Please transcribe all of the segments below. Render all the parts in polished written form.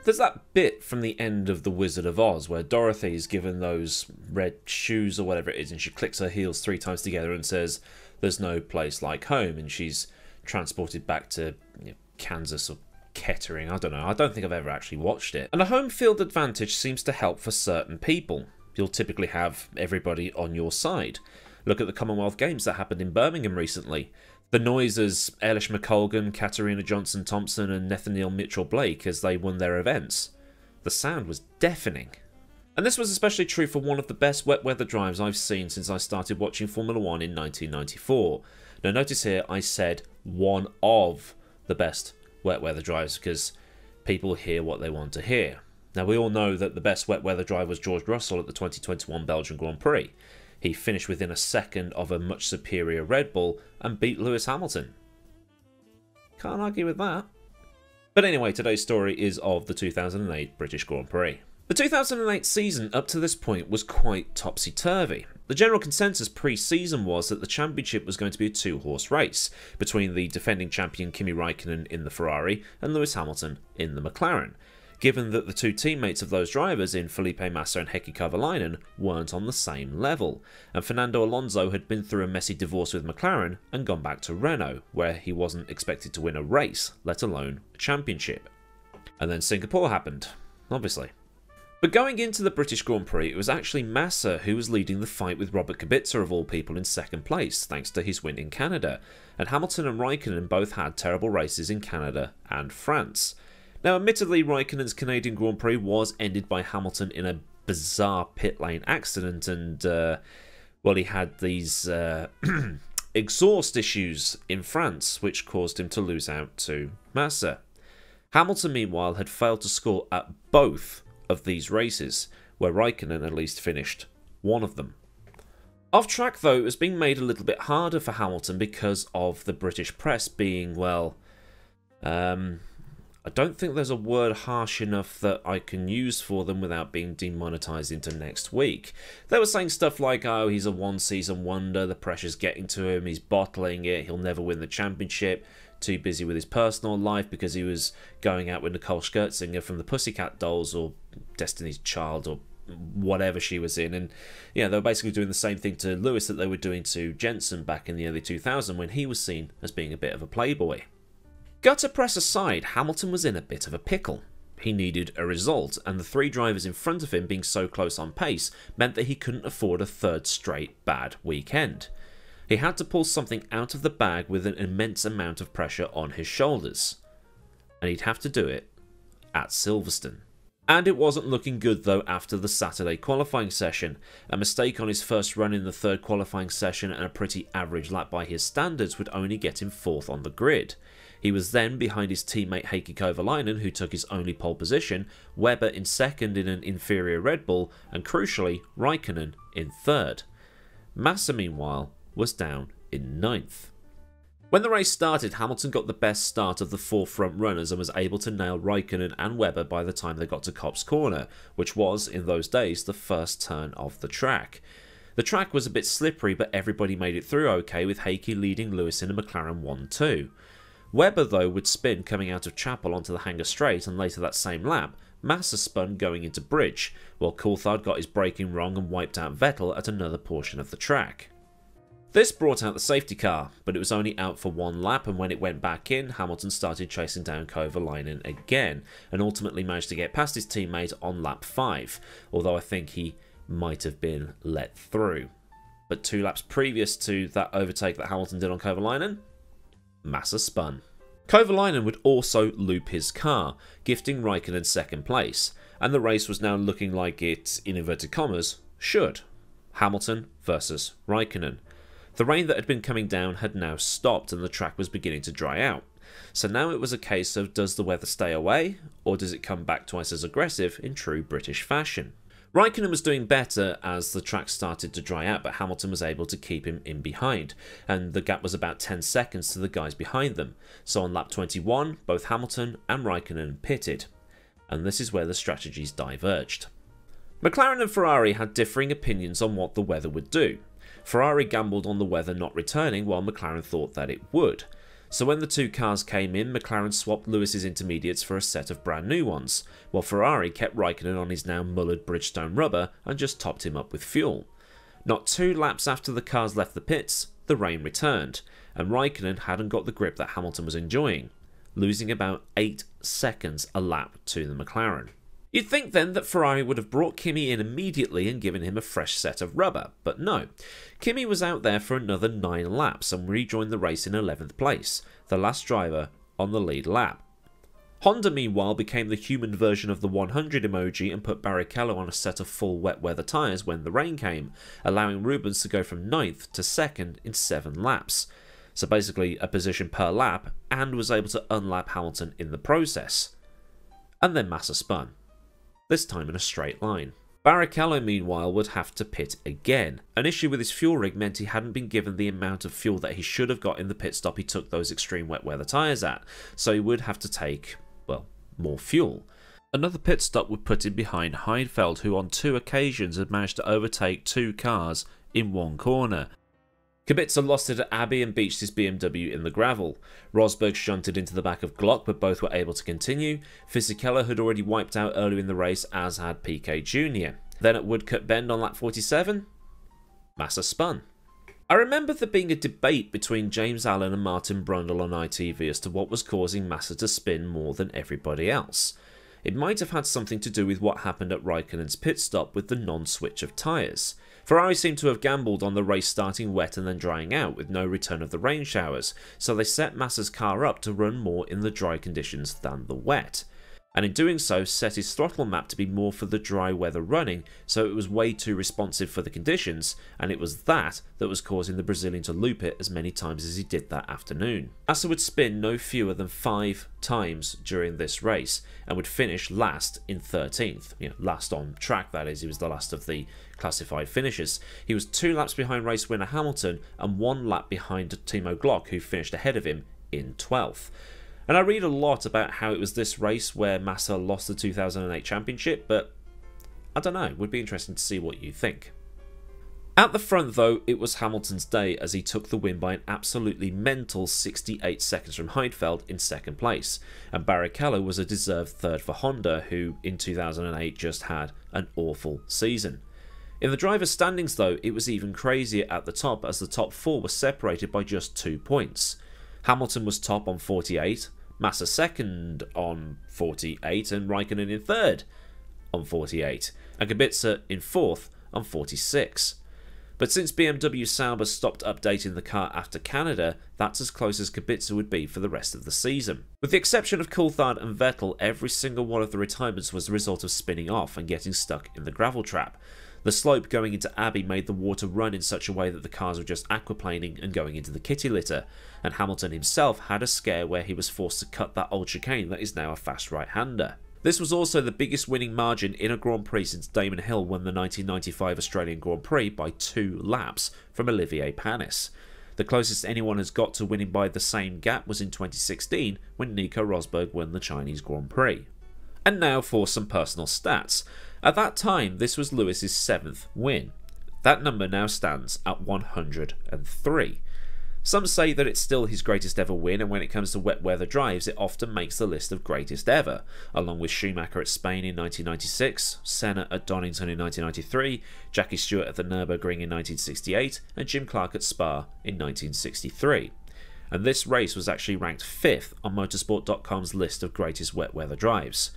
There's that bit from the end of The Wizard of Oz where Dorothy's given those red shoes or whatever it is, and she clicks her heels 3 times together and says, "There's no place like home," and she's transported back to Kansas or Kettering. I don't know. I don't think I've ever actually watched it. And a home field advantage seems to help for certain people. You'll typically have everybody on your side. Look at the Commonwealth Games that happened in Birmingham recently. The noise as Eilish McColgan, Katarina Johnson-Thompson and Nathaniel Mitchell-Blake as they won their events. The sound was deafening. And this was especially true for one of the best wet weather drives I've seen since I started watching Formula 1 in 1994. Now notice here I said one of the best wet weather drives because people hear what they want to hear. Now we all know that the best wet weather drive was George Russell at the 2021 Belgian Grand Prix. He finished within a second of a much superior Red Bull and beat Lewis Hamilton. Can't argue with that. But anyway, today's story is of the 2008 British Grand Prix. The 2008 season up to this point was quite topsy-turvy. The general consensus pre-season was that the championship was going to be a 2-horse race between the defending champion Kimi Räikkönen in the Ferrari and Lewis Hamilton in the McLaren, given that the 2 teammates of those drivers in Felipe Massa and Heikki Kovalainen weren't on the same level, and Fernando Alonso had been through a messy divorce with McLaren and gone back to Renault, where he wasn't expected to win a race, let alone a championship. And then Singapore happened, obviously. But going into the British Grand Prix, it was actually Massa who was leading the fight with Robert Kubica of all people in second place, thanks to his win in Canada, and Hamilton and Räikkönen both had terrible races in Canada and France. Now, admittedly, Räikkönen's Canadian Grand Prix was ended by Hamilton in a bizarre pit lane accident, and, well, he had these exhaust issues in France, which caused him to lose out to Massa. Hamilton, meanwhile, had failed to score at both of these races, where Räikkönen at least finished one of them. Off track, though, it was being made a little bit harder for Hamilton because of the British press being, well, I don't think there's a word harsh enough that I can use for them without being demonetised into next week. They were saying stuff like, oh, he's a one-season wonder, the pressure's getting to him, he's bottling it, he'll never win the championship, too busy with his personal life because he was going out with Nicole Scherzinger from the Pussycat Dolls or Destiny's Child or whatever she was in. And yeah, they were basically doing the same thing to Lewis that they were doing to Jensen back in the early 2000s when he was seen as being a bit of a playboy. Gutter press aside, Hamilton was in a bit of a pickle. He needed a result, and the 3 drivers in front of him being so close on pace meant that he couldn't afford a 3rd straight bad weekend. He had to pull something out of the bag with an immense amount of pressure on his shoulders. And he'd have to do it at Silverstone. And it wasn't looking good though after the Saturday qualifying session. A mistake on his first run in the 3rd qualifying session and a pretty average lap by his standards would only get him 4th on the grid. He was then behind his teammate Heikki Kovalainen, who took his only pole position, Webber in 2nd in an inferior Red Bull, and crucially, Räikkönen in 3rd. Massa, meanwhile, was down in 9th. When the race started, Hamilton got the best start of the 4 front runners and was able to nail Räikkönen and Webber by the time they got to Copse Corner, which was, in those days, the first turn of the track. The track was a bit slippery, but everybody made it through okay, with Heikki leading Lewis in a McLaren 1-2. Webber, though, would spin coming out of Chapel onto the Hangar Straight, and later that same lap, Massa spun going into Bridge, while Coulthard got his braking wrong and wiped out Vettel at another portion of the track. This brought out the safety car, but it was only out for 1 lap, and when it went back in, Hamilton started chasing down Kovalainen again, and ultimately managed to get past his teammate on lap 5, although I think he might have been let through. But 2 laps previous to that overtake that Hamilton did on Kovalainen, Massa spun. Kovalainen would also loop his car, gifting Räikkönen 2nd place, and the race was now looking like it, in inverted commas, should. Hamilton versus Räikkönen. The rain that had been coming down had now stopped and the track was beginning to dry out. So now it was a case of, does the weather stay away, or does it come back twice as aggressive in true British fashion? Räikkönen was doing better as the track started to dry out, but Hamilton was able to keep him in behind, and the gap was about 10 seconds to the guys behind them. So on lap 21, both Hamilton and Räikkönen pitted, and this is where the strategies diverged. McLaren and Ferrari had differing opinions on what the weather would do. Ferrari gambled on the weather not returning, while McLaren thought that it would. So when the two cars came in, McLaren swapped Lewis's intermediates for a set of brand new ones, while Ferrari kept Raikkonen on his now mullered Bridgestone rubber and just topped him up with fuel. Not 2 laps after the cars left the pits, the rain returned, and Raikkonen hadn't got the grip that Hamilton was enjoying, losing about 8 seconds a lap to the McLaren. You'd think then that Ferrari would have brought Kimi in immediately and given him a fresh set of rubber, but no. Kimi was out there for another 9 laps and rejoined the race in 11th place, the last driver on the lead lap. Honda meanwhile became the human version of the 100 emoji and put Barrichello on a set of full wet weather tyres when the rain came, allowing Rubens to go from 9th to 2nd in 7 laps. So basically a position per lap, and was able to unlap Hamilton in the process. And then Massa spun, this time in a straight line. Barrichello meanwhile would have to pit again. An issue with his fuel rig meant he hadn't been given the amount of fuel that he should have got in the pit stop he took those extreme wet weather tyres at, so he would have to take, well, more fuel. Another pit stop would put him behind Heidfeld, who on 2 occasions had managed to overtake 2 cars in one corner. Kubica lost it at Abbey and beached his BMW in the gravel. Rosberg shunted into the back of Glock, but both were able to continue. Fisichella had already wiped out earlier in the race, as had Piquet Jr. Then at Woodcut Bend on lap 47, Massa spun. I remember there being a debate between James Allen and Martin Brundle on ITV as to what was causing Massa to spin more than everybody else. It might have had something to do with what happened at Raikkonen's pit stop with the non-switch of tyres. Ferrari seemed to have gambled on the race starting wet and then drying out with no return of the rain showers, so they set Massa's car up to run more in the dry conditions than the wet. And in doing so set his throttle map to be more for the dry weather running, so it was way too responsive for the conditions, and it was that was causing the Brazilian to loop it as many times as he did that afternoon. Massa would spin no fewer than 5 times during this race, and would finish last in 13th. Last on track, that is. He was the last of the classified finishers. He was 2 laps behind race winner Hamilton, and 1 lap behind Timo Glock, who finished ahead of him in 12th. And I read a lot about how it was this race where Massa lost the 2008 championship, but I don't know, it would be interesting to see what you think. At the front though, it was Hamilton's day as he took the win by an absolutely mental 68 seconds from Heidfeld in 2nd place, and Barrichello was a deserved 3rd for Honda, who in 2008 just had an awful season. In the driver's standings though, it was even crazier at the top, as the top 4 were separated by just 2 points. Hamilton was top on 48, Massa 2nd on 48, and Raikkonen in 3rd on 48, and Kubica in 4th on 46. But since BMW Sauber stopped updating the car after Canada, that's as close as Kubica would be for the rest of the season. With the exception of Coulthard and Vettel, every single one of the retirements was the result of spinning off and getting stuck in the gravel trap. The slope going into Abbey made the water run in such a way that the cars were just aquaplaning and going into the kitty litter, and Hamilton himself had a scare where he was forced to cut that old chicane that is now a fast right-hander. This was also the biggest winning margin in a Grand Prix since Damon Hill won the 1995 Australian Grand Prix by 2 laps from Olivier Panis. The closest anyone has got to winning by the same gap was in 2016 when Nico Rosberg won the Chinese Grand Prix. And now for some personal stats. At that time, this was Lewis's 7th win. That number now stands at 103. Some say that it's still his greatest ever win, and when it comes to wet weather drives, it often makes the list of greatest ever, along with Schumacher at Spain in 1996, Senna at Donington in 1993, Jackie Stewart at the Nürburgring in 1968, and Jim Clark at Spa in 1963. And this race was actually ranked 5th on motorsport.com's list of greatest wet weather drives.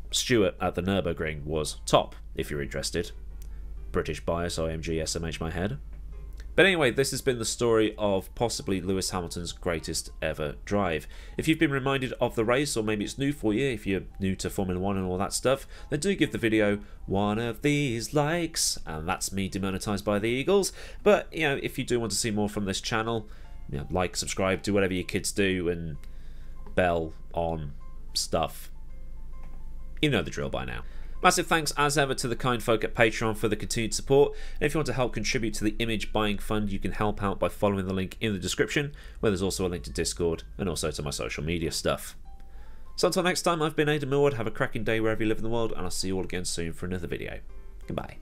Stewart at the Nürburgring was top, if you're interested. British bias, OMG, SMH my head. But anyway, this has been the story of possibly Lewis Hamilton's greatest ever drive. If you've been reminded of the race, or maybe it's new for you, if you're new to Formula 1 and all that stuff, then do give the video one of these likes. And that's me demonetized by the Eagles. But, if you do want to see more from this channel, like, subscribe, do whatever your kids do, and bell on stuff. You know the drill by now. Massive thanks as ever to the kind folk at Patreon for the continued support, and if you want to help contribute to the image buying fund, you can help out by following the link in the description, where there's also a link to Discord and also to my social media stuff. So until next time, I've been Millward. Have a cracking day wherever you live in the world, and I'll see you all again soon for another video. Goodbye.